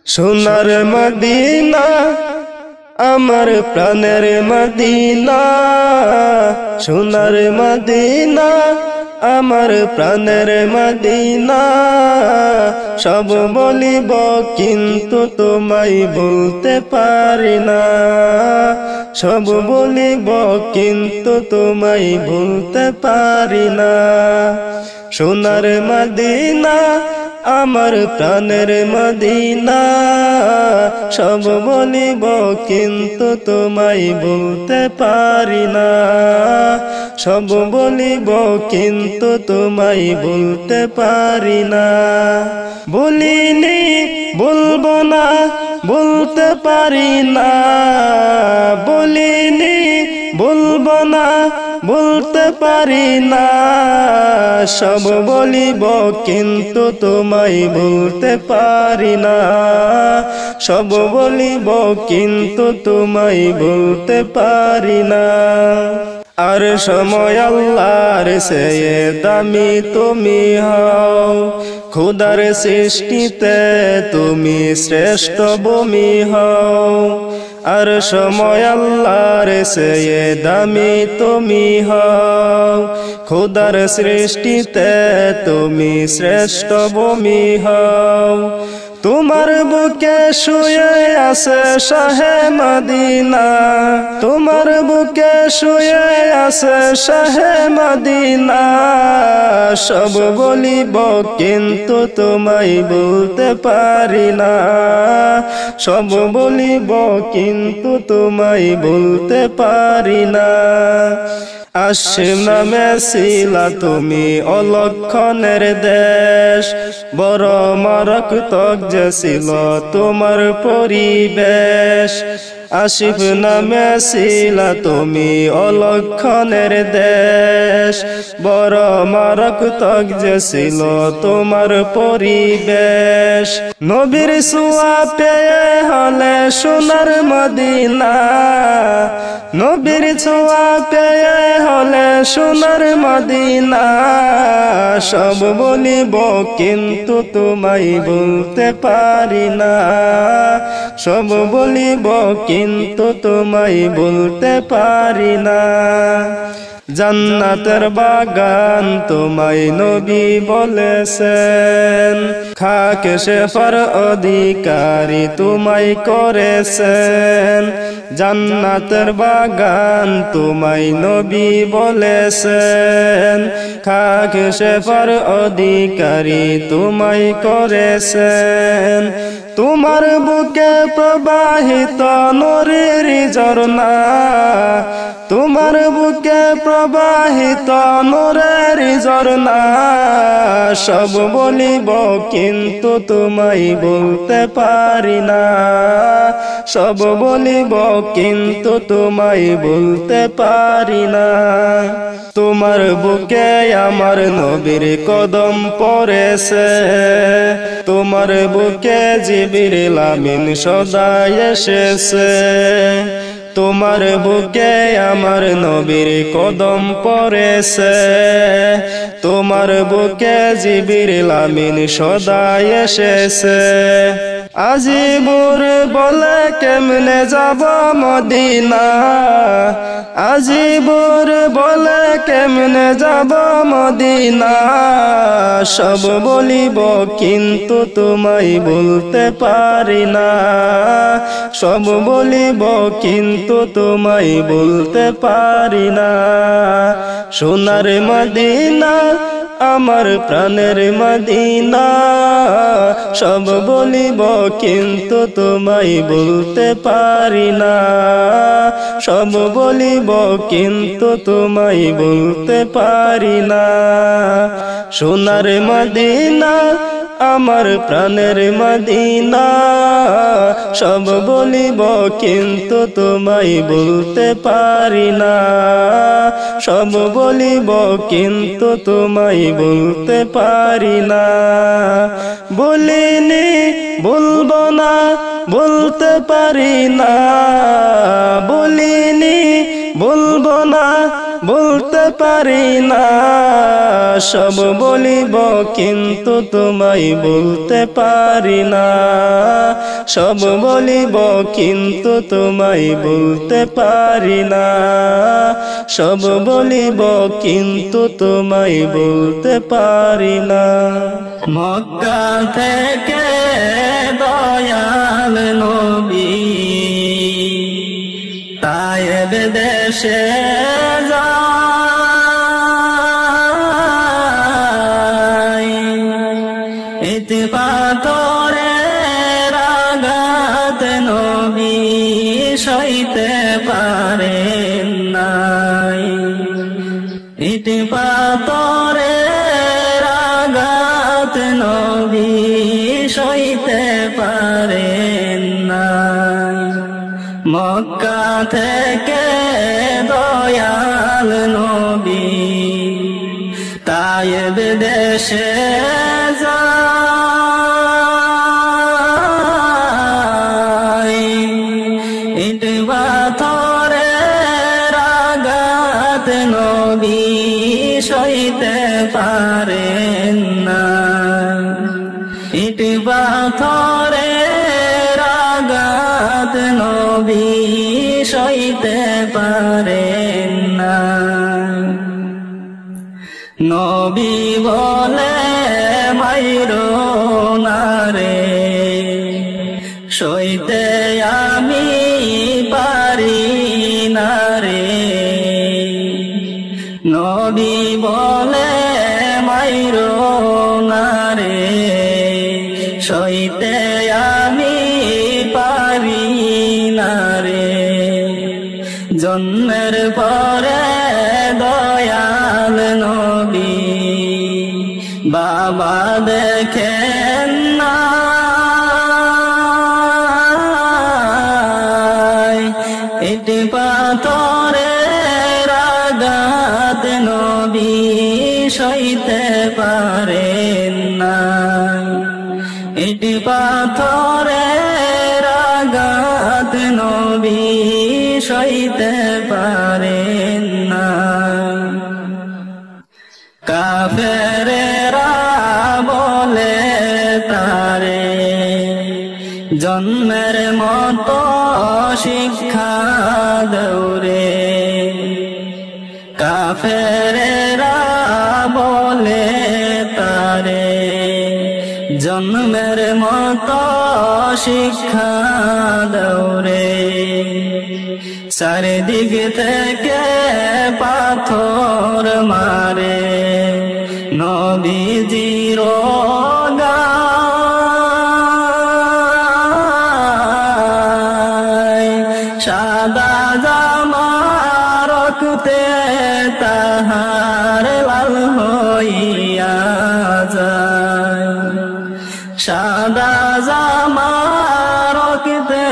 সোনার মদিনা আমার প্রাণের মদিনা, সোনার মদিনা আমার প্রাণের মদিনা। সব বলিব কিন্তু তোমায় বলতে পারি না, সব বলিব কিন্তু তোমায় বলতে পারি না। সোনার মদিনা আমার প্রাণের মদিনা, সব বলিব কিন্তু তোমায় বলতে পারি না, সব বলিব কিন্তু তোমায় বলতে পারি না। বলিনি বলবো না বলতে পারি না, বলিনি বলবো না বলতে পারি না। সব বলিব কিন্তু তোমায় বলতে পারি না, সব বলিব কিন্তু তোমায় বলতে পারি না। আর সময় আল্লাহর চেয়ে দামি তুমি হও, খোদার সৃষ্টিতে তুমি শ্রেষ্ঠ ভূমি হও। আর সময় আল্লাহর চেয়ে দামি তুমি হও, খোদার সৃষ্টিতে তুমি শ্রেষ্ঠ ভূমি হও। তোমার বুকে শুয়ে আছে শাহে মদিনা, তোমার বুকে শুয়ে আছে শাহে মদিনা। সব বলিব কিন্তু তোমায় বলতে পারি না, সব বলিব কিন্তু তোমায় বলতে পারি না। আশিম নামে ছিলা তুমি অলক্ষণের দেশ, বড় মারাত্মক যে ছিল তোমার পরিবেশ। আসিফ নামে ছিলা তুমি অলক্ষণের দেশ, বড় মারাত্মক যে ছিল তোমার পরিবেশ। নবীর ছোঁয়া পেয়ে হলে সোনার মদিনা, নবীর ছোঁয়া পেয়ে হলে সোনার মদিনা। সব বলিব কিন্তু তোমায় বলতে পারি না, সব বলিব কিন্তু তোমায় বলতে পারি না। জান্নাতের বাগান তোমায় নবী বলেছেন, খাকে শেফার অধিকারী তোমায় করেছেন। জান্নাতের বাগান তোমায় নবী বলেছেন, খাকে শেফার অধিকারী তোমায় করেছেন। তোমার বুকে প্রবাহিত নূরের ঝরনা, তোমার বুকে প্রবাহিত নূরের ঝরনা। সব বলিব কিন্তু তোমায় বলতে পারি না, সব বলিব কিন্তু তোমায় বলতে পারি না। তোমার বুকে আমার নবীর কদম পড়েছে, তোমার বুকে জিবরিল আমিন সদা এসেছে। তোমার বুকে আমার নবীর কদম পড়েছে, তোমার বুকে জিবরিল আমিন সদা এসেছে। আজিবুর বলে কেমনে যাব মদিনা, আজিবুর বলে কেমনে যাব মদিনা। সব বলিব কিন্তু তোমায় বলতে পারি না, সব বলিব কিন্তু তোমায় বলতে পারি না। সোনার মদিনা আমার প্রাণের মদিনা, সব বলিব কিন্তু তোমায় বলতে পারি না, সব বলিব কিন্তু তোমায় বলতে পারি না। সোনার মদিনা আমার প্রাণের মদিনা, সব বলিব কিন্তু তোমায় বলতে পারি না, সব বলিব কিন্তু তোমায় বলতে পারি না। বলিনি বলবো না বলতে পারি না, বলিনি বলবো না বলতে পারি না সব বলিব কিন্তু তোমায় বলতে পারি না সব বলিব কিন্তু তোমায় বলতে পারি না সব বলিব কিন্তু তোমায় বলতে পারি না মক্কা থেকে দয়াল নবী তায়েব দেশে যায় ইতিপাতরে রাগাত নবী সইতে পারেন নাই ইতিপাতরে রাগাত নবী সইতে পারেন নাই মক্কা থেকে দয়াল নবী তায়েব দেশে যায় ইট পাথরে রাগাত নবী সইতে পারেন না ইট পাথরে রাগাত নবী সইতে পারেন না নবী বলে মাইরো না রে সইতে আমি পারি না রে নবী বলে মাইরো না রে সইতে আমি পারি না রে জন্মের পরে দয়াল নবী বাবা দেখেন না ইট পাথরে রাগাত নবী সইতে পারেন না ইট পাথরে রাগাত নবী সইতে পারেন না কাফেরেরা বলে তারে জন্মের মতো শিক্ষা দৌরে কাফেরেরা বলে তারে জন্মের মতো শিক্ষা দৌরে চারিদিক থেকে পাথর মারে নবীজির গায় সাদা জামা রক্তে তাহার লাল হইয়া যায় সাদা জামা রক্তে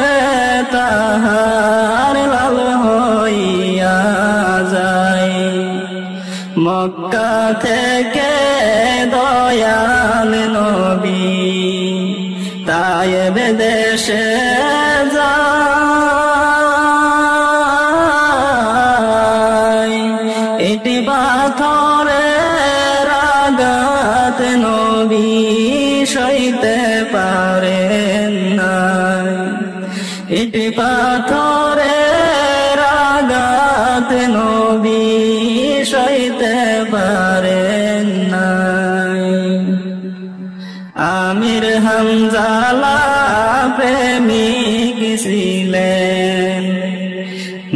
তাহার লাল হইয়া যায় মক্কা থেকে দয়াল নবী তায়েব দেশে যায় ইট পাথরে রাগাত নবী সইতে পারেন না ইট পাথরে রাগাত নবী সইতে পারেন না আমির হামজালা প্রেমিক ছিলেন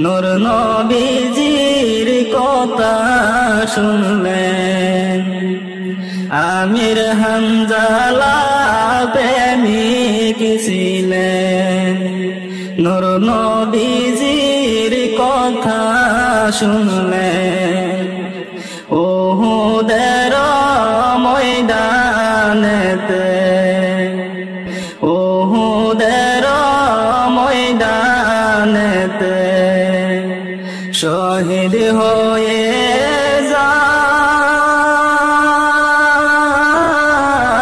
নূর নবীজির কথা শুনলেন আমির হামজালা প্রেমিক ছিলেন নূর নবীজির কথা শুনলেন উহুদের ময়দানেতে উহুদের ময়দানেতে শহীদ হয়ে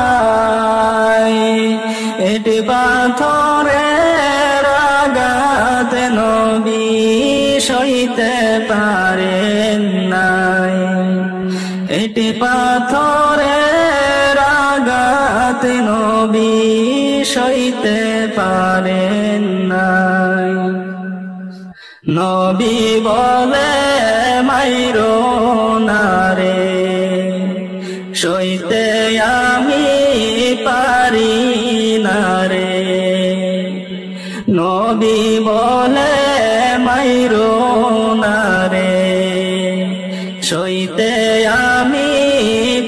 যায় ইট পাথরে রাগাত নবী সইতে পারেন নাই। এটি পাথরের আঘাত নবী সইতে পারেন নাই। নবী বলে মাইরো না রে, সইতে আমি পারি না রে। নবী বলে মাইরো না রে, সইতে আমি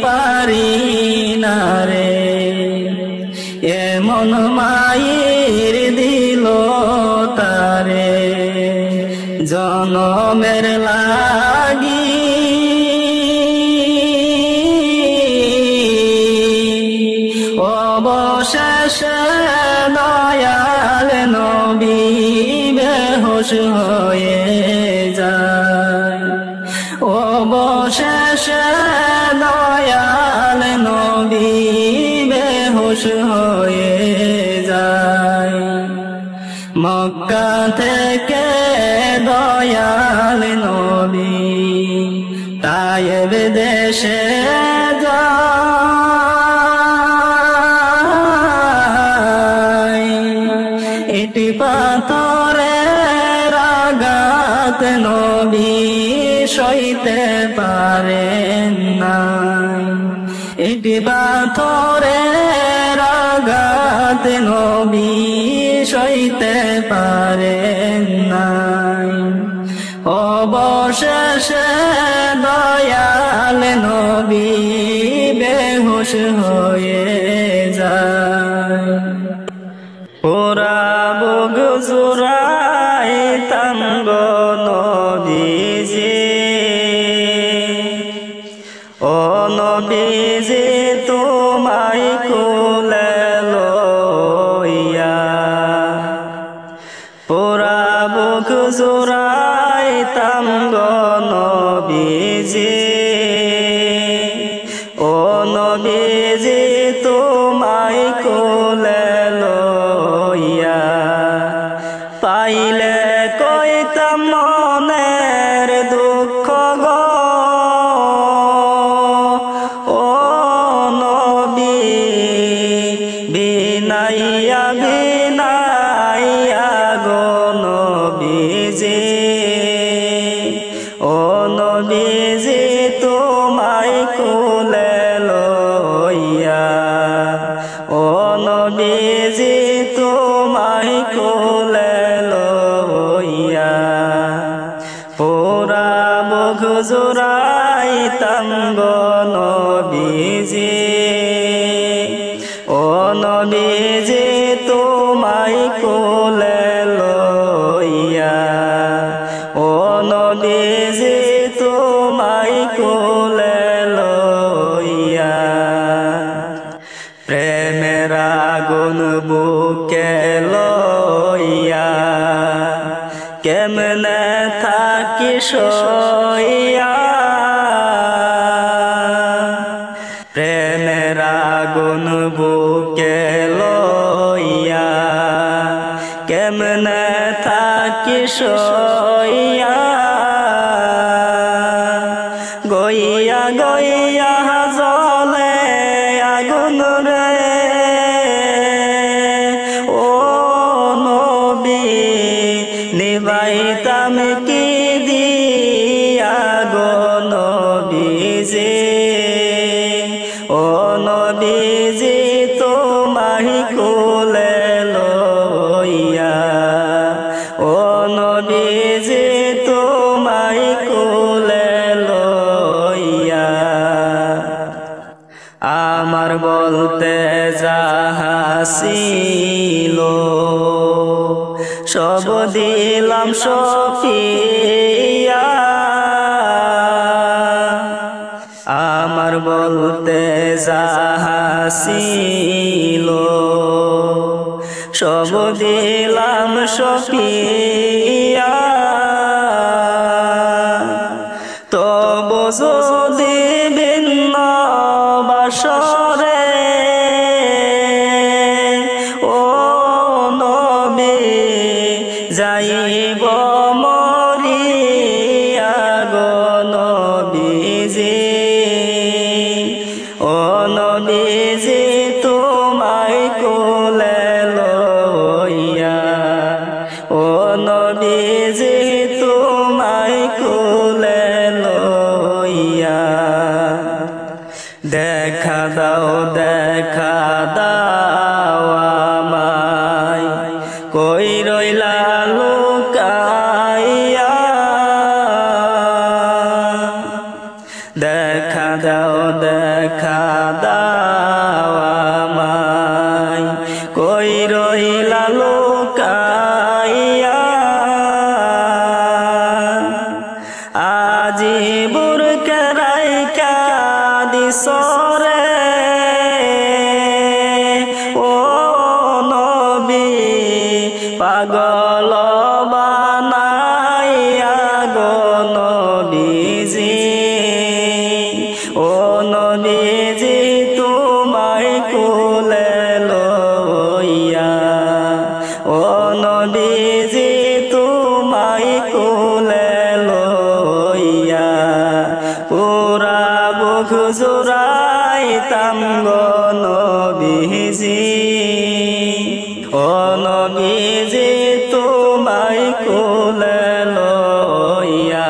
পারি না রে। এমন মায়ের দিল তারে জনমের লাগি, অবশেষে দয়াল নবী বেহুশ হয়ে যায়। অবশেষে দয়াল নবী বেহুশ হয়ে যায়। মক্কা থেকে দয়াল নবী তায়েব দেশে যায়। এটি পাথরের আঘাত নবী সইতে পারেন নাই। এটি পাথরের আঘাত নবী সইতে পারেন নাই। অবশেষে দয়াল নবী বেহুশ হয়ে যায়। ওরা বুক জুড়াইতাম গো নবীজি, ও নবীজি তোমায় কোলে লইয়া। ওরা বুক জুড়াইতাম গো নবীজি, ও নবীজি তোমায় কোলে লইয়া। পাইলে কইতাম মনের দুঃখ গো, ও নবী বিনাইয়া বিনাইয়া গো নবীজি, ও নবীজি তোমায় কোলে লইয়া। ও নবীজি তোমায় কোলে লইয়া। পোরা বুক জুড়াইতাম গো নবীজি, ও নবীজি তোমায় কোলে লইয়া। ও নবীজি তোমায় কোলে লইয়া। প্রেমের আগুন বুকে লইয়া কেমনে থাকি সইয়া। প্রেমের আগুন বুকে লইয়া কেমনে থাকি সইয়া। গইয়া গইয়া জলে আগুন রে, ও নবী নিবাইতাম কি দিয়া গো নবীজি, ও নবীজি তোমায় কোলে লইয়া। ও নবীজি তোমায় কোলে লইয়া। আমার বলতে যাহা ছিল সব দিলাম সফিয়া। আমার বলতে যাহা ছিল সব দিলাম সফিয়া। তবু যদি ভিন্ন বাসরে, ও নবী যাইব মরি। কই রইলা লুকাইয়া আজি বুরকা রাইকা দিসরে ও নবী পাগল বানাইয়া গো নবীজি ও নবীজি তোমায় কোলে লইয়া ও নবীজি তোমায় কোলে লইয়া পুরা বুক জুড়াইতাম গো নবীজি ও নবীজি তোমায় কোলে লইয়া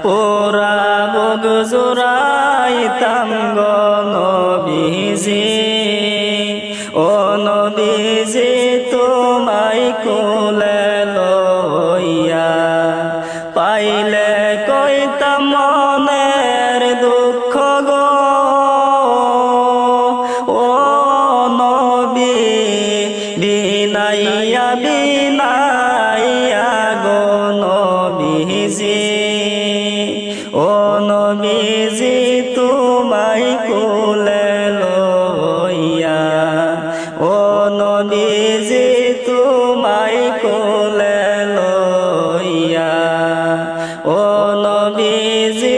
পুরা বুক জুড়াইতাম গো নবীজি ও নবীজি তোমায় কোলে লইয়া পাইলে কইতাম মনের দুঃখ গো ও নবী বিনাইয়া বিনাইয়া গো নবীজি ও নবীজি তোমায় কোলে লইয়া ও নবীজি তোমায় কোলে লইয়া ও নবীজি